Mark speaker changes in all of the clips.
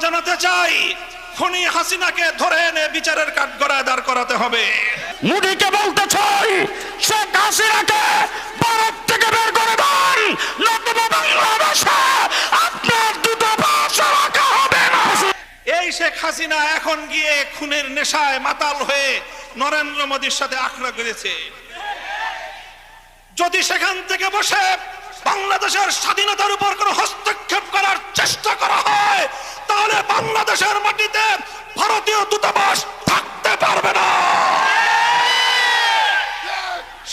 Speaker 1: জানাতে চাই, খুনি হাসিনাকে ধরে এনে বিচারের কাঠগড়ায় দাঁড় করাতে হবে।
Speaker 2: মোদিকে বলতে চাই, শেখ হাসিনাকে ভারত থেকে বের করে দেন, নতুবা বাংলাদেশে আপনার দূতাবাস রাখা হবে না।
Speaker 1: এই শেখ হাসিনা এখন গিয়ে খুনের নেশায় মাতাল হয়ে নরেন্দ্র মোদীর সাথে আখড়া করেছে। যদি সেখান থেকে বসে বাংলাদেশের স্বাধীনতার উপর কোনো হস্তক্ষেপ করার চেষ্টা করা হয়, তাহলে বাংলাদেশের মাটিতে ভারতীয় দূতাবাস থাকতে পারবে না।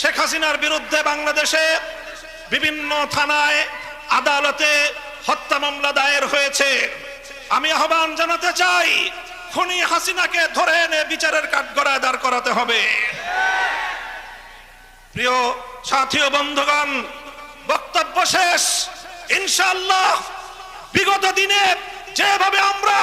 Speaker 1: শেখ হাসিনার বিরুদ্ধে বাংলাদেশে বিভিন্ন থানায়, আদালতে হত্যা মামলা দায়ের হয়েছে। আমি আহ্বান জানাতে চাই, খুনি হাসিনাকে ধরে এনে বিচারের কাঠগড়ায় দাঁড় করাতে হবে। প্রিয় সাথী ও বন্ধুগণ, বক্তব্য শেষ। ইনশাআল্লাহ বিগত দিনে যেভাবে আমরা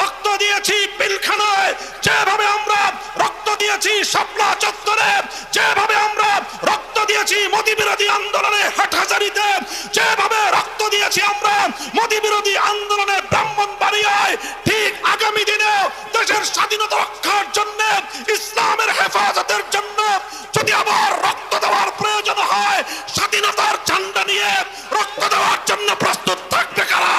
Speaker 1: রক্ত দিয়েছি পিলখানায়, যেভাবে আমরা রক্ত দিয়েছি শাপলা চত্বরে, যেভাবে আমরা রক্ত দিয়েছি মোদি বিরোধী আন্দোলনে হাটহাজারীতে, যেভাবে রক্ত দিয়েছি আমরা মোদি বিরোধী আন্দোলনে ব্রাহ্মণবাড়িয়ায়, ঠিক আগামী দিনে দেশের স্বাধীনতা রক্ষার জন্য, ইসলামের হেফাজতের জন্য যদি আবার রক্ত দেওয়ার প্রয়োজন হয়, স্বাধীনতার ঝান্ডা নিয়ে রক্ত দেওয়ার জন্য প্রস্তুত থাকবে কারা?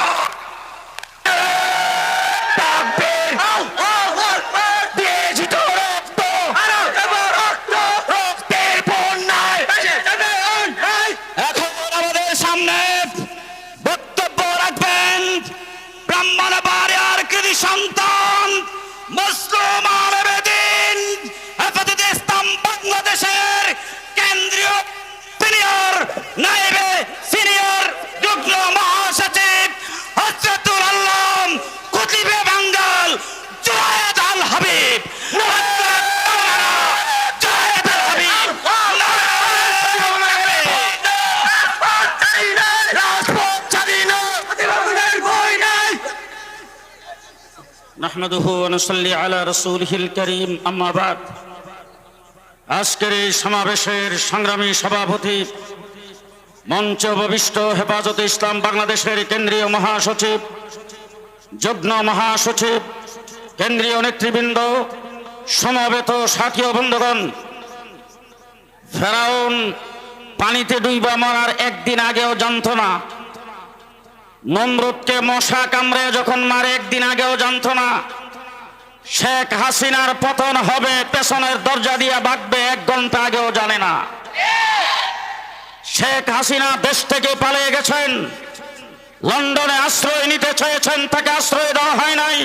Speaker 2: এখন আমাদের সামনে বক্তব্য রাখবেন ব্রাহ্মণবাড়িয়ার কৃতি সন্তান মুসলিম আলেমদ্বীন হেফাজতে ইসলাম বাংলাদেশের কেন্দ্রীয় সিনিয়র নায়েবে সিনিয়র যুগ্ম মহাসচিব হযরতুল আল্লাম কুতুবে বাঙ্গাল জুনায়েদ আল হাবিব। নাহমাদুহু ওয়া নুসাল্লি আলা রাসূলিহিল কারীম, আম্মা বাদ। আজকের এই সমাবেশের সংগ্রামী সভাপতি, মঞ্চে উপবিষ্ট হেফাজতে ইসলাম বাংলাদেশের কেন্দ্রীয় মহাসচিব, যুগ্ম মহাসচিব, কেন্দ্রীয় নেতৃবৃন্দ, সমবেত সাথী ও বন্ধুগণ, ফেরাউন পানিতে ডুইবা মরার একদিন আগেও জানত না, নমরুদকে মশা কামড়ে যখন মারে একদিন আগেও জানত না, শেখ হাসিনার পতন হবে পেছনের দরজা দিয়ে ভাগবে 1 ঘন্টা আগেও জানে না। শেখ হাসিনা দেশ থেকে পালিয়ে গেছেন, লন্ডনে আশ্রয় নিতে চেয়েছেন, তাকে আশ্রয় দেওয়া হয় নাই।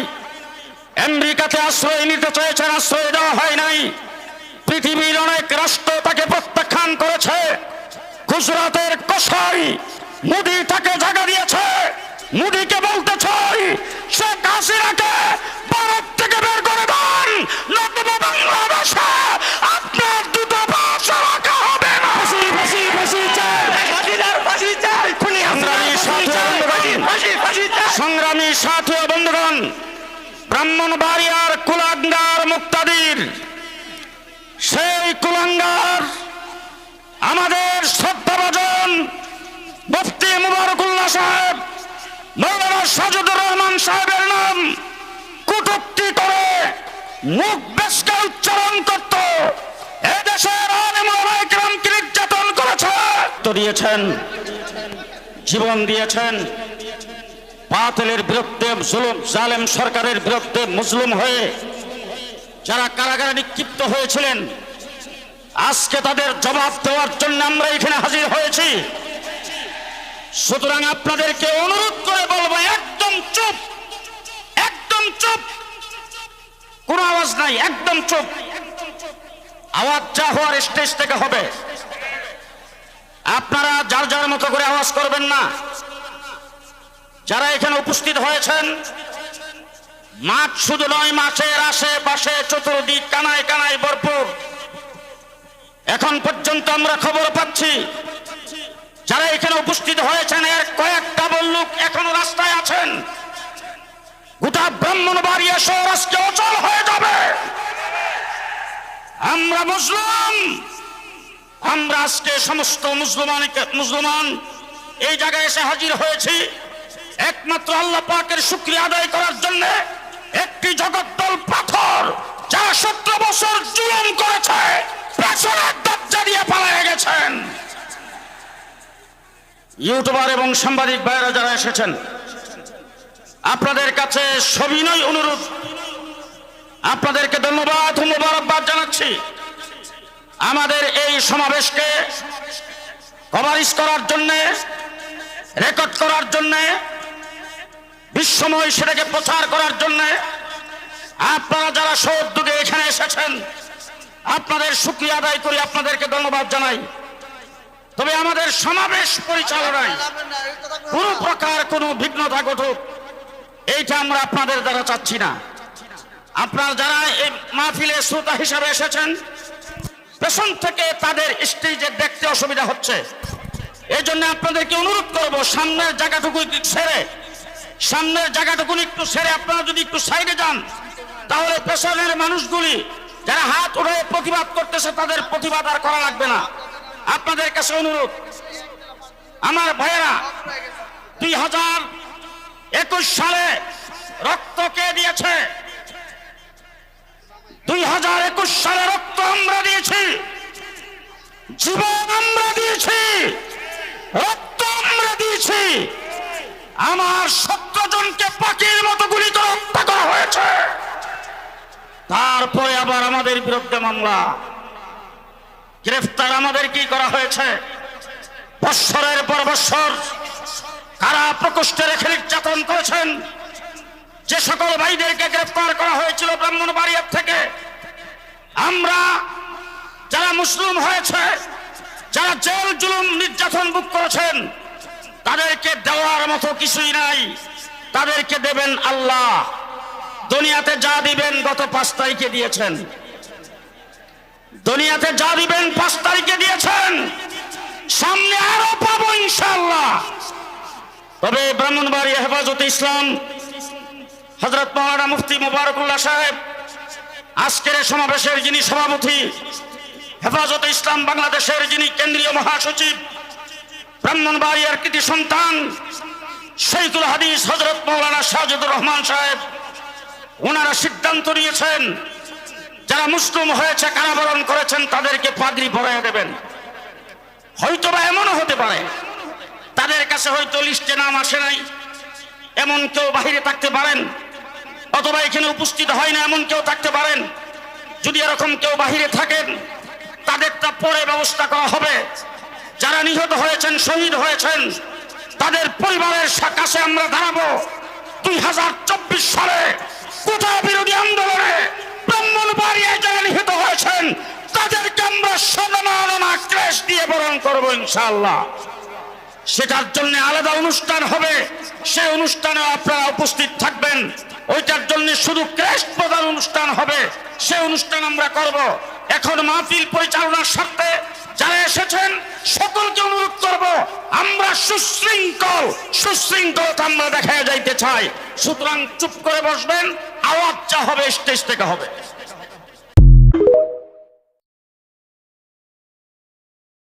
Speaker 2: আমেরিকাতে আশ্রয় নিতে চেয়েছেন, আশ্রয় দেওয়া হয় নাই। পৃথিবীর অনেক রাষ্ট্র তাকে প্রত্যাখ্যান করেছে। গুজরাটের কসাই মোদি তাকে জায়গা দিয়েছে। মোদিকে বলতে চাই, শেখ হাসিনাকে ভারত থেকে বের করে দেন, নতুবা বাংলাদেশে আপনার দূতাবাস রাখা হবে না। সংগ্রামী সাথী ও বন্ধুগণ, ব্রাহ্মণবাড়িয়ার কুলাঙ্গার মুক্তাদির, সেই কুলাঙ্গার আমাদের শ্রদ্ধাভাজন মুফতি মুবারকুল্লাহ সাহেব, মৌলানা সাজুদুর রহমান সাহেবের নাম কটূক্তি করে মুখ বেশকে উচ্চারণ করত। এদেশের আলেম ওলামায়ে কেরামকে নির্যাতন করেছে, দিয়েছেন, জীবন দিয়েছেন। বাতিলের বিরুদ্ধে, জুলুম জালেম সরকারের বিরুদ্ধে মুসলিম হয়ে যারা কারাগারে নিক্ষিপ্ত হয়েছিলেন, আজকে তাদের জবাব দেওয়ার জন্য আমরা এখানে হাজির হয়েছি। সুতরাং আপনাদেরকে অনুরোধ করে বলবো, একদম চুপ, একদম চুপ, কোনো আওয়াজ নাই, একদম চুপ। আওয়াজ যা হওয়ার স্টেজ থেকে হবে। আপনারা যার যার মতো করে আওয়াজ করবেন না। যারা এখানে উপস্থিত হয়েছেন, মাঠ শুধু নয়, মাঠের আশেপাশে চতুর্দিক কানায় কানায় ভরপুর। এখন পর্যন্ত আমরা খবর পাচ্ছি যারা এখানে উপস্থিত হয়েছেন এর কয়েকটা লোক এখনো রাস্তায় আছেন। গোটা ব্রাহ্মণবাড়িয়া শহর আজকে অচল হয়ে যাবে। আমরা মুসলিম, আমরা আজকে সমস্ত মুসলমান এই জায়গায় এসে হাজির হয়েছি একমাত্র আল্লাহ পাকের শুকরিয়া আদায় করার জন্য একটি জগদ্দল পাথর যা 17 বছর জুলুম করেছে পেছনের দরজা দিয়ে পালিয়ে গেছেন। ইউটিউবার এবং সাংবাদিক ভাইরা যারা এসেছেন, আপনাদের কাছে সবিনয় অনুরোধ, আপনাদেরকে ধন্যবাদ ও মোবারকবাদ জানাচ্ছি। আমাদের এই সমাবেশকে কভারেজ করার জন্যে, রেকর্ড করার জন্যে, বিশ্বময় সেটাকে প্রচার করার জন্যে আপনারা যারা সউদ্যোগে এখানে এসেছেন, আপনাদের শুকরিয়া আদায় করি, আপনাদেরকে ধন্যবাদ জানাই। তবে আমাদের সমাবেশ পরিচালনায় কোন প্রকার কোনো বিঘ্নতা ঘটুক, এইটা আমরা আপনাদের দ্বারা চাচ্ছি না। আপনারা যারা এই মাহফিলে শ্রোতা হিসাবে এসেছেন, পেছন থেকে তাদের স্টেজে দেখতে অসুবিধা হচ্ছে, এই জন্য আপনাদেরকে অনুরোধ করব সামনের জায়গাটুকু একটু ছেড়ে আপনারা যদি একটু সাইডে যান, তাহলে পেছনের মানুষগুলি যারা হাত উঠে প্রতিবাদ করতেছে তাদের প্রতিবাদ আর করা লাগবে না। আপনাদের কাছে অনুরোধ, আমার ভাইয়েরা 2021 সালে রক্ত কে দিয়েছে? 2021 সালে রক্ত আমরা দিয়েছি, জীবন আমরা দিয়েছি, রক্ত আমরা দিয়েছি। আমার 17 জনকে পাখির মতো গুলি করে হত্যা করা হয়েছে। তারপরে আবার আমাদের বিরুদ্ধে মামলা, গ্রেফতার আমাদের কি করা হয়েছে? বৎসরের পর বৎসর কারা প্রকোষ্ঠে রেখে নির্যাতন করেছেন। যে সকল ভাইদেরকে গ্রেফতার করা হয়েছিল ব্রাহ্মণবাড়িয়া থেকে, আমরা যারা মুসলিম হয়েছে, যারা জেল জুলুম নির্যাতন ভোগ করেছেন, তাদেরকে দেওয়ার মতো কিছুই নাই, তাদেরকে দেবেন আল্লাহ। দুনিয়াতে যা দিবেন গত 5 তারিখে দিয়েছেন, দুনিয়াতে যা দিবেন 5 তারিখে দিয়েছেন, সামনে আরো পাবো ইনশাআল্লাহ। তবে ব্রাহ্মণবাড়িয়া হেফাজতে ইসলাম হযরত মাওলানা মুফতি মুবারকুল্লাহ সাহেব, আজকের সমাবেশের যিনি সভাপতি, হেফাজতে ইসলাম বাংলাদেশের যিনি কেন্দ্রীয় মহাসচিব, ব্রাহ্মণবাড়িয়ার কৃতি সন্তান শহীদুল হাদিস হযরত মাওলানা সাজিদুর রহমান সাহেব, ওনারা সিদ্ধান্ত নিয়েছেন যারা মুসলিম হয়েছে, কারাবরণ করেছেন, তাদেরকে পাগড়ি পরাইয়া দেবেন। হয়তোবা এমনও হতে পারে তাদের কাছে হয়তো লিস্টে নাম আসে নাই, এমন কেউ বাহিরে থাকতে পারেন, অথবা এখানে উপস্থিত হয় না এমন কেউ থাকতে পারেন। যদি এরকম কেউ বাহিরে থাকেন, তাদেরটা পরে ব্যবস্থা করা হবে। যারা নিহত হয়েছেন, শহীদ হয়েছেন, তাদের পরিবারের কাছে আমরা দাঁড়াবো। 2024 সালে কোটা বিরোধী আন্দোলনে ব্রাহ্মণবাড়িয়ায় যারা নিহত হয়েছেন, তাদেরকে আমরা সম্মাননা ক্রেশ দিয়ে বরণ করবো ইনশাআল্লাহ। সেটার জন্য আলাদা অনুষ্ঠান হবে, সেই অনুষ্ঠানে আপনারা উপস্থিত থাকবেন। ওইটার জন্য শুধু ক্রেশ প্রদান অনুষ্ঠান হবে, সেই অনুষ্ঠান আমরা করব। এখন মাহফিল পরিচালনার স্বার্থে যারা এসেছেন সকলকে অনুরোধ করব, আমরা সুশৃঙ্খলতা আমরা দেখা যাইতে চাই। সুতরাং চুপ করে বসবেন, আওয়াজ যা হবে স্টেজ থেকে হবে।